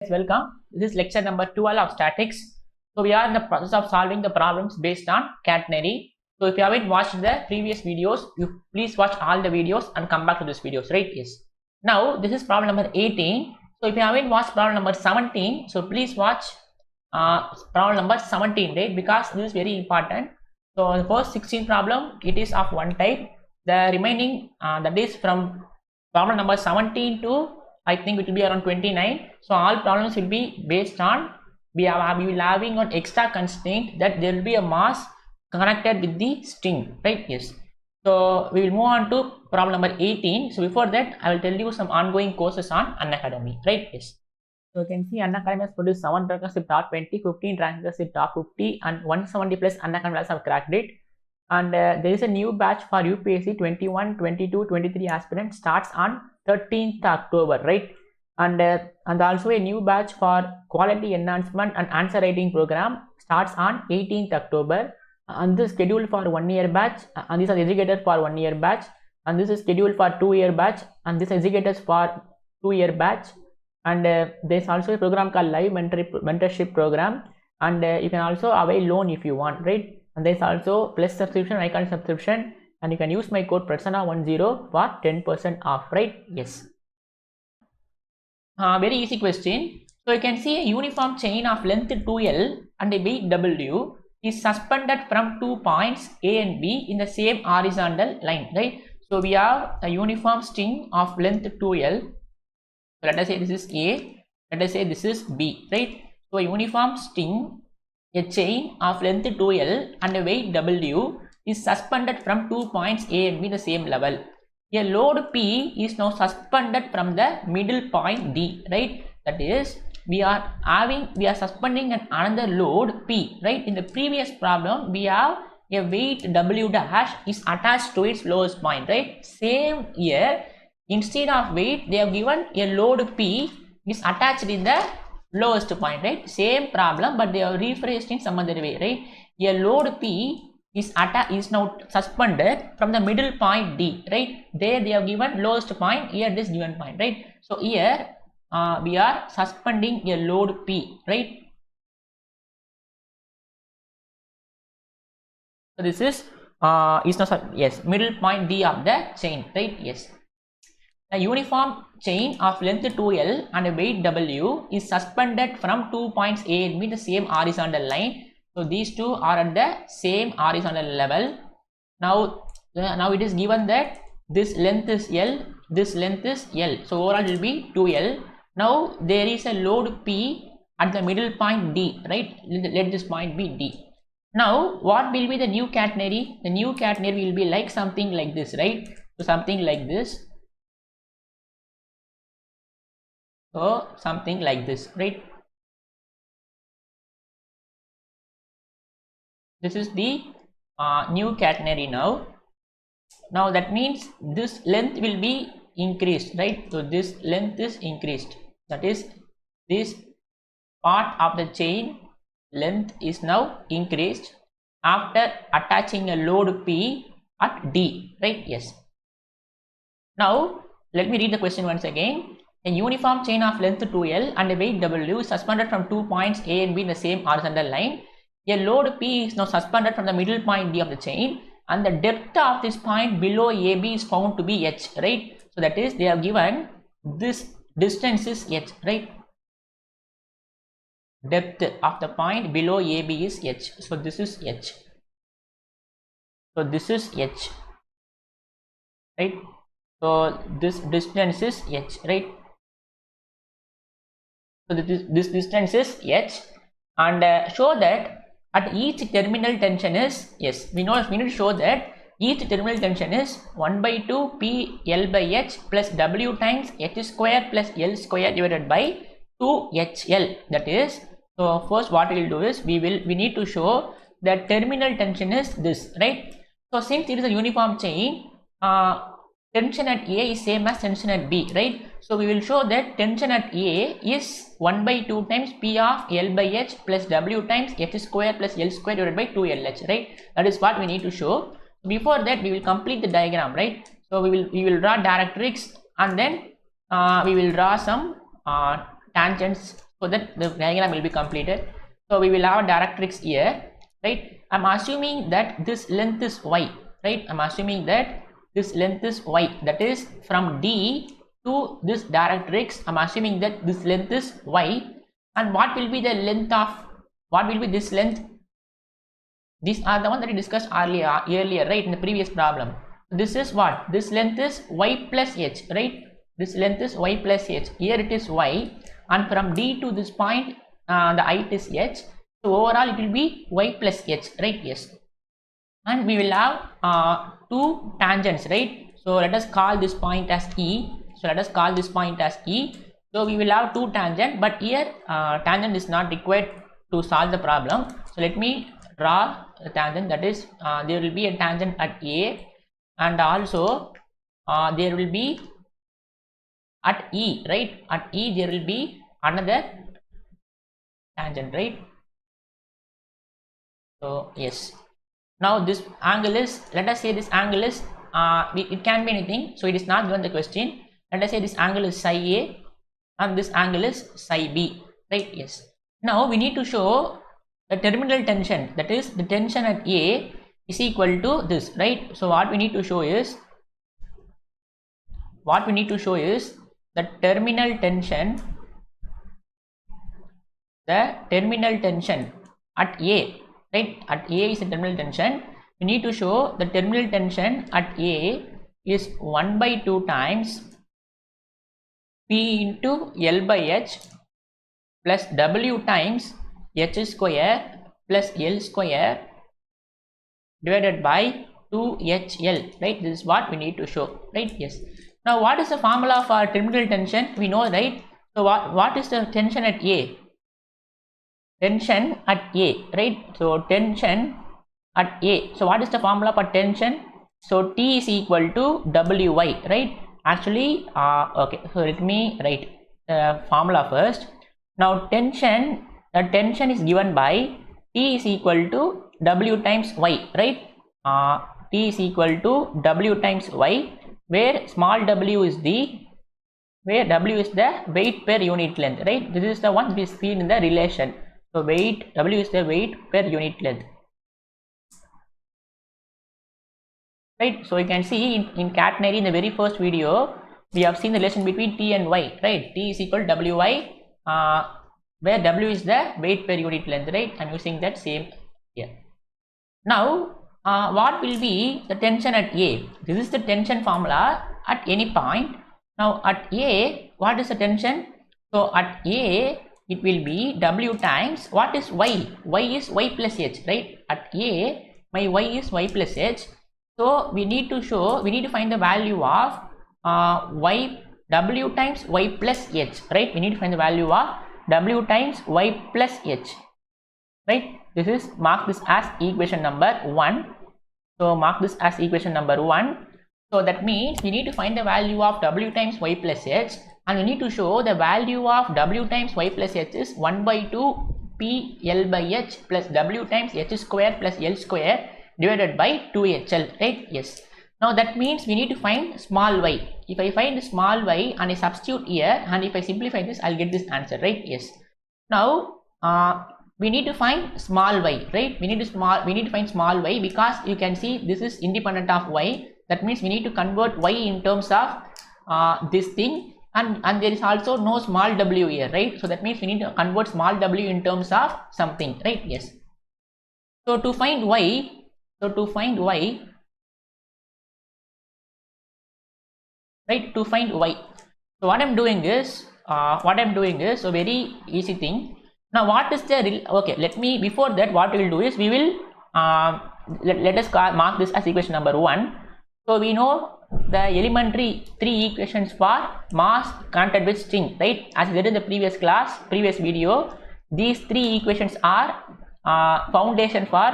Welcome. This is lecture number 12 of statics. So we are in the process of solving the problems based on catenary. So if you haven't watched the previous videos, you please watch all the videos and come back to this videos, right? Yes. Now this is problem number 18. So if you haven't watched problem number 17, so please watch problem number 17, right? Because this is very important. So the first 16 problem, it is of one type. The remaining that is from problem number 17 to I think it will be around 29. So all problems will be based on we will having an extra constraint that there will be a mass connected with the string, right? Yes. So we will move on to problem number 18. So before that, I will tell you some ongoing courses on Unacademy, right? Yes. So you can see Unacademy has produced 7 trackers with top 20, 15 trackers with top 50, and 170 plus Unacademy have cracked it. And there is a new batch for UPSC 21, 22, 23 aspirants starts on 13th October, right? And also a new batch for quality enhancement and answer writing program starts on 18th October. And this is scheduled for 1 year batch, and these are educators for 1 year batch, and this is scheduled for 2 year batch, and this educators for 2 year batch. And there is also a program called live mentorship program, and you can also avail loan if you want, right? And there is also plus subscription, icon subscription, and you can use my code Prasanna10 for 10% off, right? Yes. Very easy question. So you can see a uniform chain of length 2L and a weight W is suspended from 2 points A and B in the same horizontal line, right? So we have a uniform string of length 2L. So let us say this is A, let us say this is B, right? So a uniform string, a chain of length 2L and a weight W is suspended from 2 points A and B the same level. A load P is now suspended from the middle point D, right? That is, we are suspending another load P, right? In the previous problem, we have a weight W dash is attached to its lowest point, right? Same here, instead of weight, they have given a load P is attached in the lowest point, right? Same problem, but they have rephrased in some other way, right? A load P is now suspended from the middle point D, right? There they have given lowest point, here this given point, right? So here we are suspending a load P, right? So this is not, yes, middle point D of the chain, right? Yes. A uniform chain of length 2L and a weight W is suspended from 2 points A and B the same horizontal line. So these two are at the same horizontal level. Now it is given that this length is L, this length is L. So overall it will be 2L. Now there is a load P at the middle point D, right? Let this point be D. Now what will be the new catenary? The new catenary will be like something like this, right? So something like this. So something like this, right? This is the new catenary now. Now that means this length will be increased, right? So this length is increased. That is, this part of the chain length is now increased after attaching a load P at D, right? Yes. Now let me read the question once again. A uniform chain of length 2L and a weight W is suspended from 2 points A and B in the same horizontal line. A load P is now suspended from the middle point D of the chain, and the depth of this point below AB is found to be H, right? So that is, they have given this distance is H, right? Depth of the point below AB is H. So this is H. So this is H, right? So this distance is H, right? So this distance is H, and show that at each terminal tension is, yes, we need to show that each terminal tension is 1 by 2 P L by H plus W times H square plus L square divided by 2 HL. That is, so first what we will do is we need to show that terminal tension is this, right? So since it is a uniform chain, tension at A is same as tension at B, right? So we will show that tension at A is 1 by 2 times P of L by H plus W times H square plus L square divided by 2LH, right? That is what we need to show. Before that, we will complete the diagram, right? So we will draw directrix, and then we will draw some tangents so that the diagram will be completed. So we will have a directrix here, right? I'm assuming that this length is y, right? I'm assuming that this length is y, that is from D to this directrix. I'm assuming that this length is y, and what will be the length of, what will be this length? These are the one that we discussed earlier, right, in the previous problem. This is what? This length is y plus h, right? This length is y plus h. Here it is y, and from D to this point, the height is h. So overall, it will be y plus h, right? Yes. And we will have two tangents, right? So let us call this point as E. So let us call this point as E. So we will have two tangent, but here tangent is not required to solve the problem. So let me draw a tangent, that is there will be a tangent at A, and also there will be at E, right? At E there will be another tangent, right? So yes, now this angle is, let us say this angle is it can be anything, so it is not given the question. Let us say this angle is psi A and this angle is psi B, right? Yes. Now we need to show the terminal tension, that is the tension at A is equal to this, right? So what we need to show is, the terminal tension, at A, right? At A is the terminal tension. We need to show the terminal tension at A is 1 by 2 times P into L by H plus W times H square plus L square divided by 2HL, right? This is what we need to show, right? Yes. Now what is the formula for terminal tension? We know, right? So what is the tension at A? Tension at A, right? So tension at A. So what is the formula for tension? So T is equal to Wy, right? Actually, okay. So let me write the formula first. Now tension, the tension is given by T is equal to W times Y, right? T is equal to W times Y, where small w is the, where W is the weight per unit length, right? This is the one we see in the relation. So weight, W is the weight per unit length, right? So you can see in catenary, in the very first video, we have seen the relation between T and Y, right? T is equal to Wy, where W is the weight per unit length, right? I'm using that same here. Now what will be the tension at A? This is the tension formula at any point. Now at A, what is the tension? So at A, it will be W times, what is Y? Y is Y plus H, right? At A, my Y is Y plus H. So we need to show, we need to find the value of Y, W times Y plus H, right? We need to find the value of W times Y plus H, right? This is, mark this as equation number 1. So mark this as equation number 1. So that means we need to find the value of W times Y plus H, and we need to show the value of W times Y plus H is 1 by 2 P L by H plus W times H square plus L square divided by 2HL, right? Yes. Now that means we need to find small y. If I find small y and I substitute here, and if I simplify this, I'll get this answer, right? Yes. Now we need to find small y, right? We need to find small y, because you can see this is independent of y. That means we need to convert y in terms of this thing, and there is also no small w here, right? So that means we need to convert small w in terms of something, right? Yes. So to find y, right, to find y, so what I'm doing is a very easy thing. Now what is the okay, let me, before that, what we will do is we will let us mark this as equation number 1. So we know the elementary 3 equations for mass connected with string, right? As we did in the previous video, these 3 equations are foundation for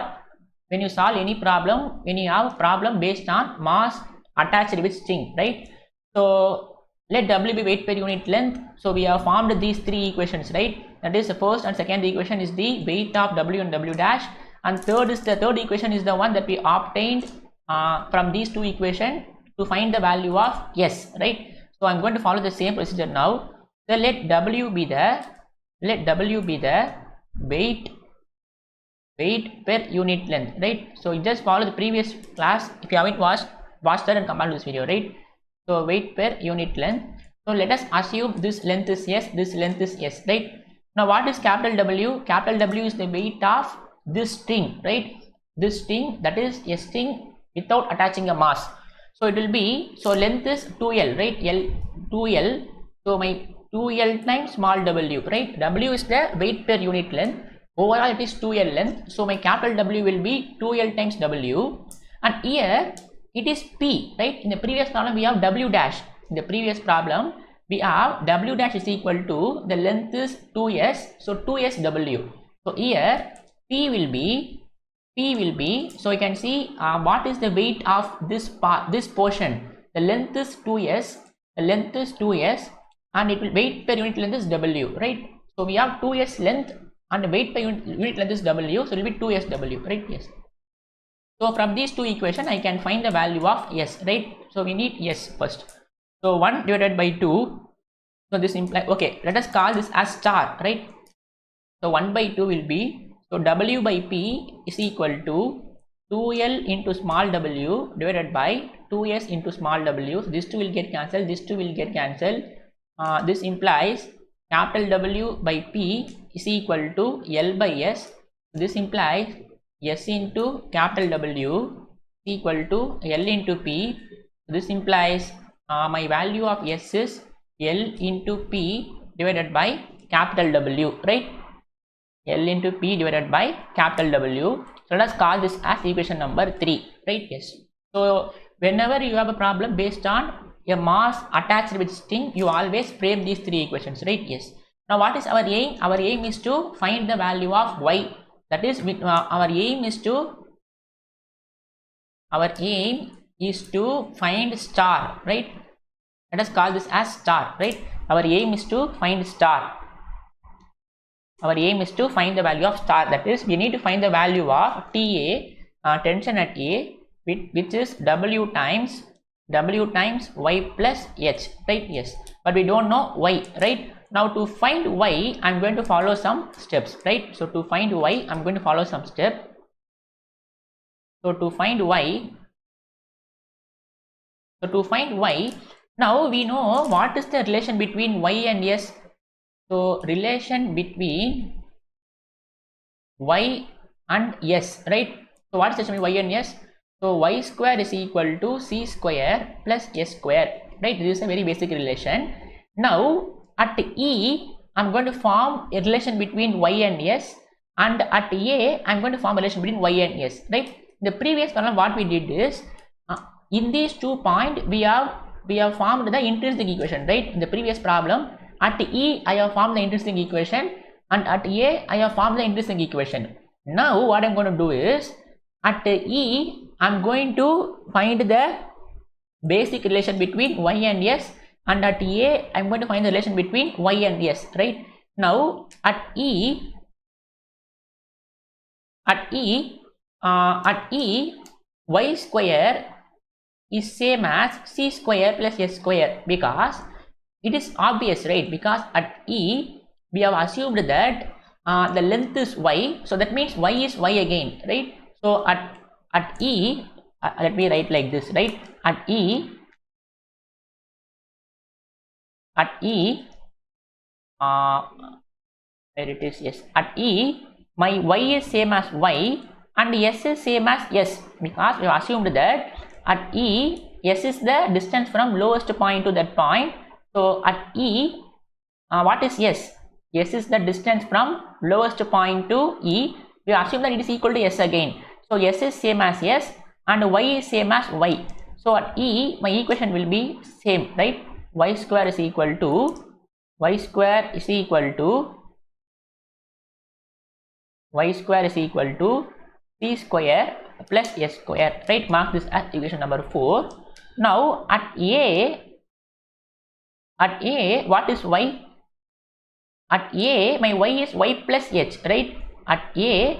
when you solve any problem, when you have a problem based on mass attached with string, right? So let W be weight per unit length. So we have formed these 3 equations, right? That is, the first and second equation is the weight of W and W dash, and third equation is the one that we obtained from these 2 equations to find the value of S, right? So I'm going to follow the same procedure now. So let W be the let W be the weight per unit length, right? So you just follow the previous class. If you haven't watched that and come back to this video, right? So weight per unit length. So let us assume this length is S, this length is S, right? Now what is capital W? Capital W is the weight of this string, right? This string, that is a string without attaching a mass. So it will be, so length is 2L, right? 2L. So my 2L times small w, right? W is the weight per unit length. Overall it is 2L length. So my capital W will be 2L times W. And here it is P, right? In the previous problem we have W dash. In the previous problem we have W dash is equal to, the length is 2S. So 2S W. So here P will be, so you can see what is the weight of this part, this portion. The length is 2S, and it will weight per unit length is W, right? So we have 2S length and the weight per unit length is W, so it will be 2SW, right? Yes. So from these two equations I can find the value of S, right? So we need S first. So 1 divided by 2, so this implies, okay, let us call this as star, right? So 1 by 2 will be, so W by P is equal to 2L into small w divided by 2S into small w. So this 2 will get cancelled, this 2 will get cancelled. This implies capital W by P is equal to L by S. This implies S into capital W is equal to L into P. This implies my value of S is L into P divided by capital W, right? L into P divided by capital W. So let us call this as equation number 3, right? Yes. So whenever you have a problem based on a mass attached with string, you always frame these 3 equations, right? Yes. Now what is our aim? Our aim is to find the value of Y. That is, our aim is to find star, right? Let us call this as star, right? Our aim is to find star. Our aim is to find the value of star. That is, we need to find the value of TA, tension at A, which is W times Y plus H, right? Yes. But we don't know Y, right? Now to find Y, I'm going to follow some steps, right? So to find Y, I'm going to follow some steps. So to find Y, now we know what is the relation between Y and S. So relation between Y and S, right? So what is the relation between Y and S? So Y square is equal to C square plus S square, right? This is a very basic relation. Now at E, I'm going to form a relation between Y and S, and at A, I'm going to form a relation between Y and S, right? In the previous problem, what we did is, in these 2 points, we have formed the intrinsic equation, right? In the previous problem, at E, I have formed the intrinsic equation, and at A, I have formed the intrinsic equation. Now, what I'm going to do is, at E, I'm going to find the basic relation between Y and S, and at A, I'm going to find the relation between Y and S, right? Now, at E, Y square is same as C square plus S square, because it is obvious, right? Because at E, we have assumed that the length is Y, so that means Y is Y again, right? So at E, let me write like this, right? At E, where it is, yes, at E, my Y is same as Y and S is same as S, because we have assumed that at E, S is the distance from lowest point to that point. So at E, what is S? S is the distance from lowest point to E. We assume that it is equal to S again. So S is same as S and Y is same as Y. So at E, my equation will be same, right? Y square is equal to C square plus S square, right? Mark this as equation number 4. Now at A, what is Y? At A, my Y is Y plus H, right? At A,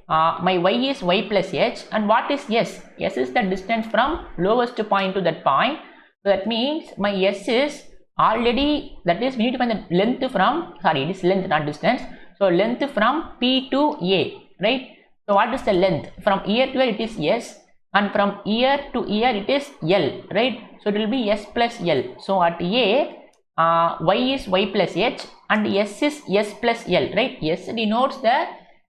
my Y is Y plus H, and what is S? S is the distance from lowest point to that point. So that means my S is already, that is we need to find the length from, sorry, it is length not distance, so length from P to A, right? So what is the length from ear to ear? It is S, and from ear to ear it is L, right? So it will be S plus L. So at A, Y is Y plus H and S is S plus L, right? S denotes the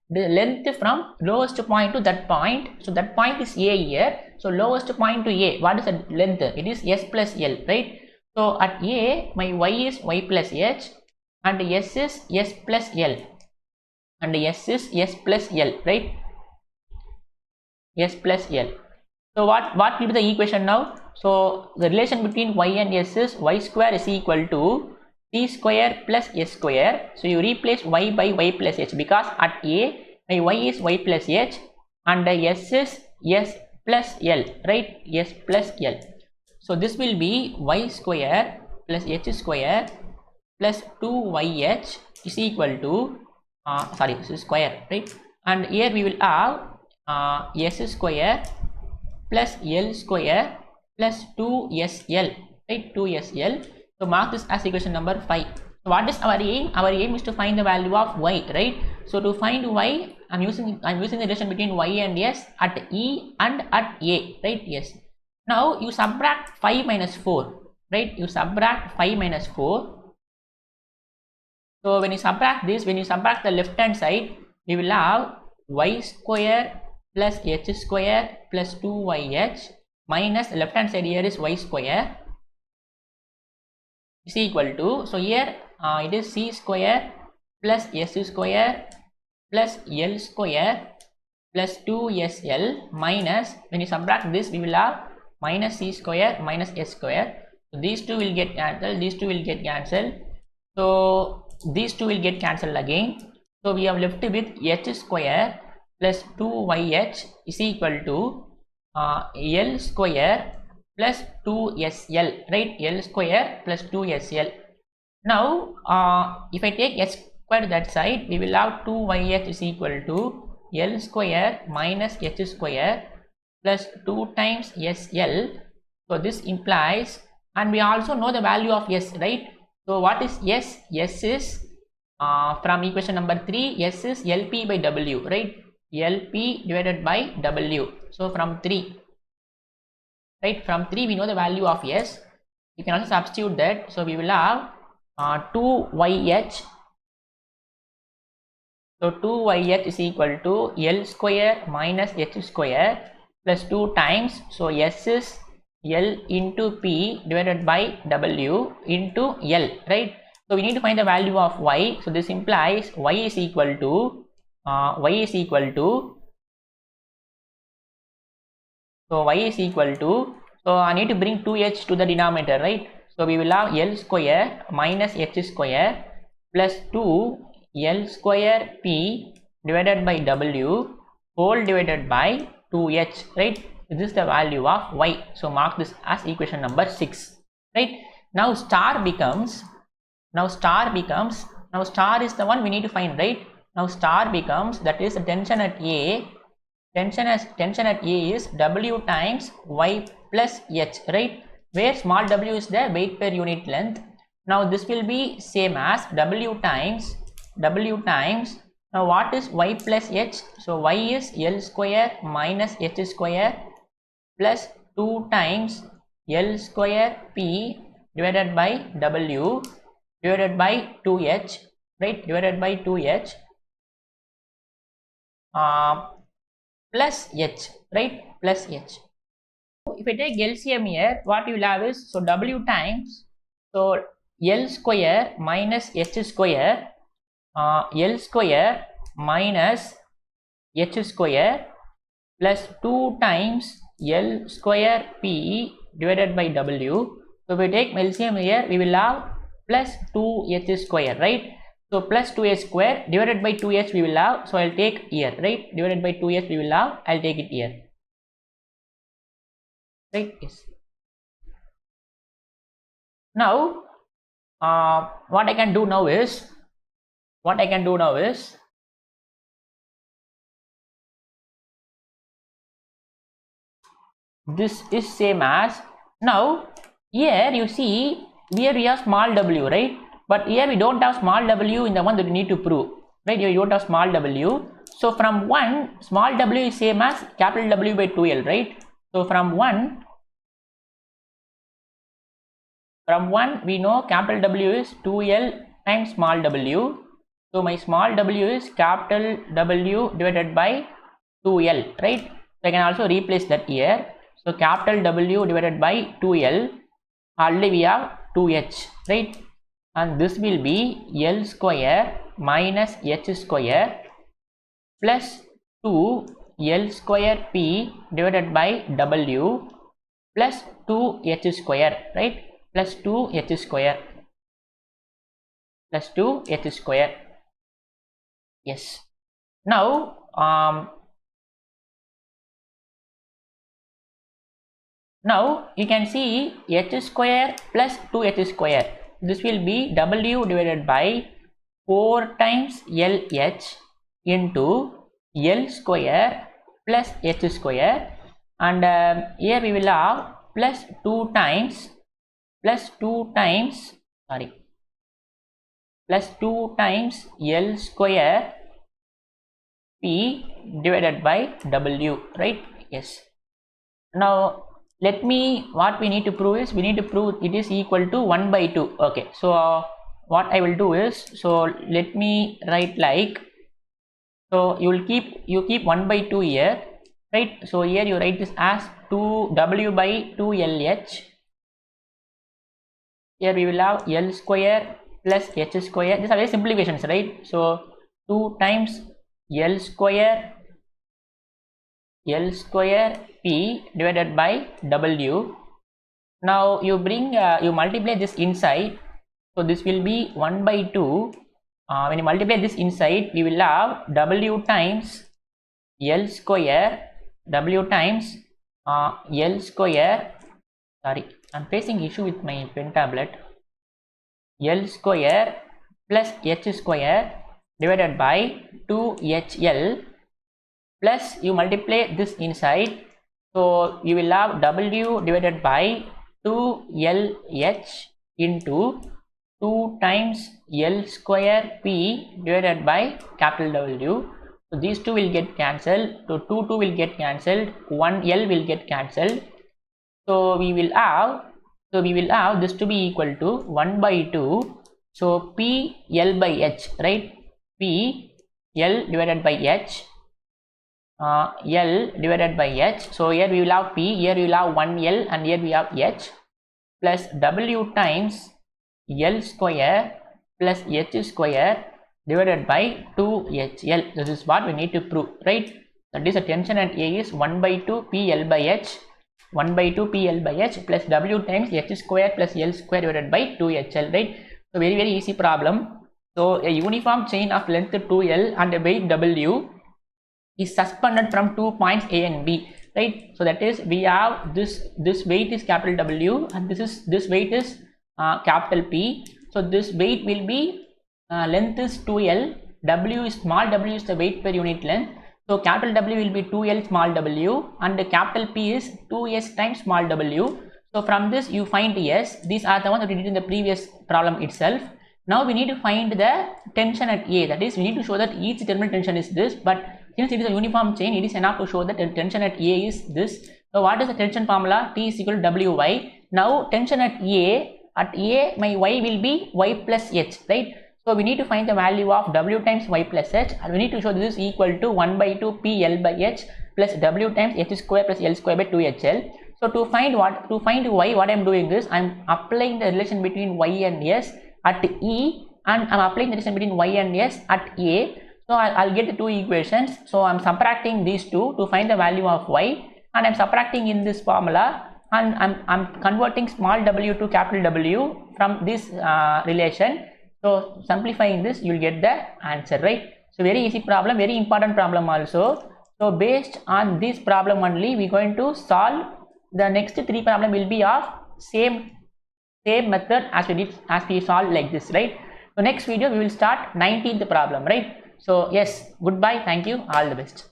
length from lowest point to that point. So that point is A here. So lowest point to A, what is the length? It is S plus L, right? So at A, my Y is Y plus H and S is S plus L and S is S plus L, right? S plus L. So what will be the equation now? So the relation between Y and S is Y square is equal to C square plus S square. So you replace Y by Y plus H, because at A, my Y is Y plus H and S is S plus L, right? S plus L. So this will be Y square plus H square plus 2YH is equal to, sorry, this is square, right? And here we will have S square plus L square plus 2SL, right? 2SL. So mark this as equation number 5. So what is our aim? Our aim is to find the value of Y, right? So to find Y, I'm using the relation between Y and S at E and at A, right? Yes. Now you subtract 5 minus 4, right? You subtract 5 minus 4. So when you subtract this, when you subtract the left hand side, we will have Y square plus H square plus 2YH minus the left hand side here is Y square is equal to, so here it is C square plus S square plus L square plus 2SL minus, when you subtract this, we will have minus C square minus S square. So these two will get cancelled, these two will get cancelled. So these two will get cancelled again. So we have left with H square plus 2YH is equal to L square plus 2SL, right? L square plus 2SL. Now if I take S square to that side, we will have 2YH is equal to L square minus H square plus 2 times SL. So this implies, and we also know the value of S, right? So what is S? S is from equation number 3, S is LP by W, right? LP divided by W. So from 3, right? From 3 we know the value of S. You can also substitute that. So we will have 2YH. So 2YH is equal to L square minus H square plus 2 times. So S is L into P divided by W into L, right? So we need to find the value of Y. So this implies Y is equal to so Y is equal to, so I need to bring 2H to the denominator, right? So we will have L square minus H square plus 2 L square P divided by W whole divided by 2H, right? This is the value of Y. So mark this as equation number 6, right? Now star becomes, now star is the one we need to find, right? Now star becomes, that is the tension at A. Tension at A is W times Y plus H, right? Where small w is the weight per unit length. Now this will be same as W times, now what is Y plus H? So Y is L square minus H square plus 2 times L square P divided by W divided by 2H, right? Divided by 2H plus H, right? Plus H. If I take LCM here, what you will have is, so W times, so L square minus H square, L square minus H square plus 2 times L square P divided by W. So if we take LCM here, we will have plus 2H square, right? So plus 2H square divided by 2H we will have, so I'll take here, right? Divided by 2H we will have, I'll take it here, right? Yes. Now what I can do now is, this is same as, now here you see here we have small w, right? But here we don't have small w in the one that we need to prove, right? Here you don't have small w. So from 1, small w is same as capital W by 2L, right? So from 1 we know capital W is 2L times small w. So my small w is capital W divided by 2L, right? So I can also replace that here. So capital W divided by 2L, already we have 2H, right? And this will be L square minus H square plus 2 L square P divided by W plus 2H square, right? Plus 2H square plus 2H square. Yes. Now you can see H square plus 2H square. This will be W divided by 4 times LH into L square plus H square, and here we will have plus 2 times L square P divided by W, right? Yes. Now let me, what we need to prove is, we need to prove it is equal to 1 by 2. Okay, so what I will do is, so let me write like, so you keep 1 by 2 here, right? So here you write this as 2W by 2LH. Here we will have L square plus H square. These are very simplifications, right? So 2 times L square P divided by W. Now you bring you multiply this inside, so this will be 1 by 2. When you multiply this inside, we will have W times L square, W times L square, sorry, I'm facing issue with my pen tablet, L square plus H square divided by 2HL plus you multiply this inside, so you will have W divided by 2LH into 2 times L square P divided by capital W. So these two will get cancelled, so 2 will get cancelled, 1 L will get cancelled. So we will have this to be equal to 1 by 2. So P L by H, right? P L divided by H. L divided by H. So here we will have P, here we will have 1L, and here we have H, plus W times L square plus H square divided by 2HL. This is what we need to prove, right? That is, the tension at A is 1 by 2 PL by H, 1 by 2 PL by H plus W times H square plus L square divided by 2HL, right? So very easy problem. So a uniform chain of length 2L and a weight W is suspended from 2 points A and B, right? So that is, we have this weight is capital W and this weight is capital P. So this weight will be length is 2L, W is small w is the weight per unit length. So capital W will be 2L small w and the capital P is 2S times small w. So from this you find S. These are the ones that we did in the previous problem itself. Now we need to find the tension at A. That is, we need to show that each terminal tension is this, but since it is a uniform chain, it is enough to show that the tension at A is this. So what is the tension formula? T is equal to Wy. Now tension at A, my Y will be Y plus H, right? So we need to find the value of W times Y plus H, and we need to show this is equal to 1 by 2 P L by H plus W times H square plus L square by 2HL. So to find Y, what I am doing is I am applying the relation between Y and S at E, and I am applying the relation between Y and S at A. So I'll get the two equations. So I'm subtracting these two to find the value of Y, and I'm subtracting in this formula, and I'm converting small w to capital W from this relation. So simplifying this, you'll get the answer, right? So very easy problem, very important problem also. So based on this problem only, we're going to solve the next 3 problem will be of same method as we solved like this, right? So next video we will start 19th problem, right? So yes, goodbye, thank you, all the best.